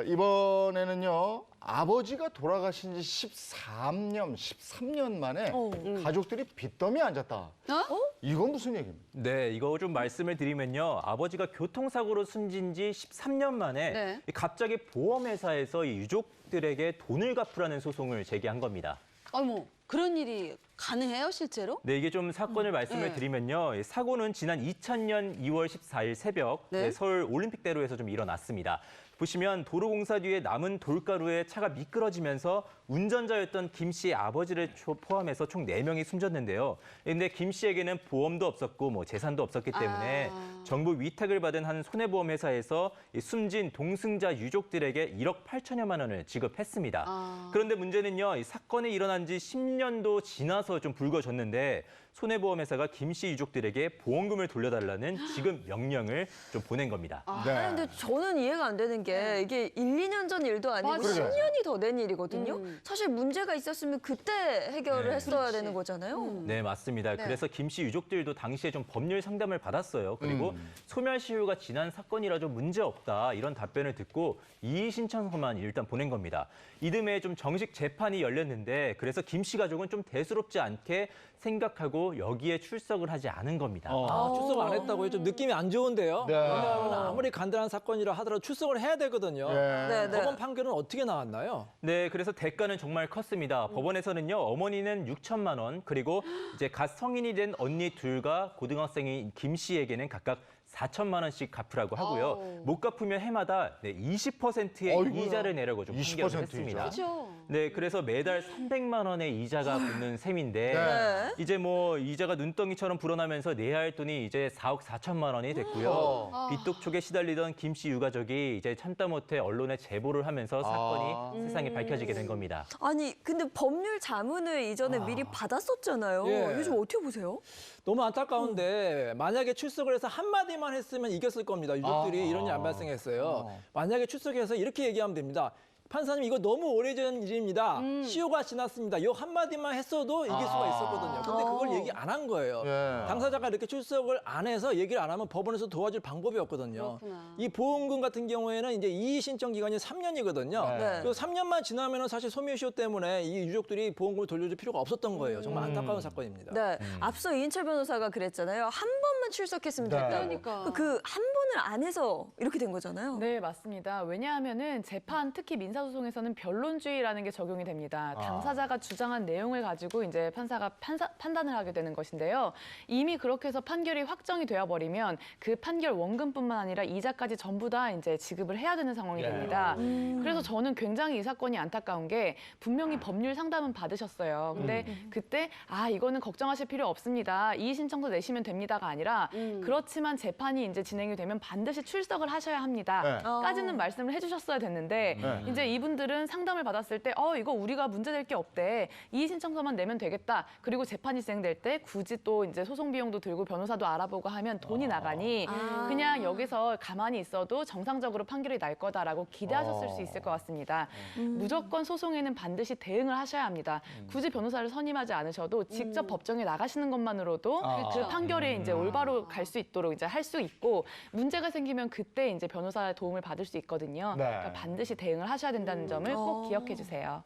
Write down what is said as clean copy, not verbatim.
이번에는요, 아버지가 돌아가신 지 13년 만에 가족들이 빚더미에 앉았다. 이건 무슨 얘기입니까? 네, 이거 좀 말씀을 드리면요. 아버지가 교통사고로 숨진 지 13년 만에 네. 갑자기 보험회사에서 이 유족들에게 돈을 갚으라는 소송을 제기한 겁니다. 어머, 그런 일이 가능해요, 실제로? 네, 이게 좀 사건을 말씀을 네. 드리면요. 이 사고는 지난 2000년 2월 14일 새벽 네. 서울 올림픽대로에서 좀 일어났습니다. 보시면 도로공사 뒤에 남은 돌가루에 차가 미끄러지면서 운전자였던 김 씨의 아버지를 포함해서 총 4명이 숨졌는데요. 근데 김 씨에게는 보험도 없었고 뭐 재산도 없었기 때문에 정부 위탁을 받은 한 손해보험회사에서 이 숨진 동승자 유족들에게 1억 8천여만 원을 지급했습니다. 그런데 문제는요. 이 사건이 일어난 지 10년도 지나서 좀 불거졌는데 손해보험회사가 김 씨 유족들에게 보험금을 돌려달라는 지급 명령을 좀 보낸 겁니다. 네. 아니, 근데 저는 이해가 안 되는 게 이게 1, 2년 전 일도 아니고 맞아요. 10년이 더 된 일이거든요. 사실 문제가 있었으면 그때 해결을 네. 했어야 그렇지. 되는 거잖아요. 네, 맞습니다. 네. 그래서 김 씨 유족들도 당시에 좀 법률 상담을 받았어요. 그리고 소멸시효가 지난 사건이라 좀 문제 없다 이런 답변을 듣고 이의 신청서만 일단 보낸 겁니다. 이듬해 좀 정식 재판이 열렸는데 그래서 김 씨 가족은 좀 대수롭지 않게 생각하고 여기에 출석을 하지 않은 겁니다. 출석 안 했다고요? 좀 느낌이 안 좋은데요. 네. 왜냐하면 아무리 간단한 사건이라 하더라도 출석을 해야 되거든요. 네. 법원 판결은 어떻게 나왔나요? 네, 그래서 대가는 정말 컸습니다. 법원에서는요, 어머니는 6천만 원, 그리고 이제 갓 성인이 된 언니 둘과 고등학생인 김 씨에게는 각각 4천만 원씩 갚으라고 하고요. 못 갚으면 해마다 20%의 어이구야. 이자를 내라고 좀 판결을 20% 했습니다. 그렇죠. 네, 그래서 매달 300만 원의 이자가 붙는 셈인데 네. 이제 뭐 이자가 눈덩이처럼 불어나면서 내야 할 돈이 이제 4억 4천만 원이 됐고요. 빚독촉에 시달리던 김 씨 유가족이 이제 참다 못해 언론에 제보를 하면서 사건이 세상에 밝혀지게 된 겁니다. 아니, 근데 법률 자문을 이전에 미리 받았었잖아요. 예. 요즘 어떻게 보세요? 너무 안타까운데 만약에 출석을 해서 한마디만 했으면 이겼을 겁니다. 유족들이 이런 일 안 발생했어요. 만약에 출석해서 이렇게 얘기하면 됩니다. 판사님 이거 너무 오래전 일입니다. 시효가 지났습니다. 이 한마디만 했어도 이길 수가 있었거든요. 근데 그걸 얘기 안 한 거예요. 예. 당사자가 이렇게 출석을 안 해서 얘기를 안 하면 법원에서 도와줄 방법이 없거든요. 그렇구나. 이 보험금 같은 경우에는 이제 이의 신청 기간이 3년이거든요. 네. 그 3년만 지나면은 사실 소멸시효 때문에 이 유족들이 보험금을 돌려줄 필요가 없었던 거예요. 정말 안타까운 사건입니다. 네, 앞서 이인철 변호사가 그랬잖아요. 한 번만 출석했으면 네. 됐다고. 그러니까. 그 한 번을 안 해서 이렇게 된 거잖아요. 네, 맞습니다. 왜냐하면은 재판, 특히 민사소송에서는 변론주의라는 게 적용이 됩니다. 당사자가 주장한 내용을 가지고 이제 판사가 판단을 하게 되는 것인데요. 이미 그렇게 해서 판결이 확정이 되어 버리면 그 판결 원금뿐만 아니라 이자까지 전부 다 이제 지급을 해야 되는 상황이 됩니다. 그래서 저는 굉장히 이 사건이 안타까운 게 분명히 법률 상담은 받으셨어요. 근데 그때 이거는 걱정하실 필요 없습니다. 이의 신청서 내시면 됩니다가 아니라 그렇지만 재판이 이제 진행이 되면 반드시 출석을 하셔야 합니다. 네. 까지는 말씀을 해주셨어야 됐는데 네. 이제 이분들은 상담을 받았을 때 이거 우리가 문제될 게 없대. 이의 신청서만 내면 되겠다. 그리고 재판이 진행될 때 굳이 또 이제 소송 비용도 들고 변호사도 알아보고 하면 돈이 나가니 그냥 여기서 가만히 있어도 정상적으로 판결이 날 거다라고 기대하셨을 수 있을 것 같습니다. 무조건 소송에는 반드시 대응을 하셔야 합니다. 굳이 변호사를 선임하지 않으셔도 직접 법정에 나가시는 것만으로도 그 판결이 이제 올바로 갈 수 있도록 이제 할 수 있고 문제가 생기면 그때 이제 변호사의 도움을 받을 수 있거든요. 네. 그러니까 반드시 대응을 하셔야 된다는 점을 꼭 기억해 주세요.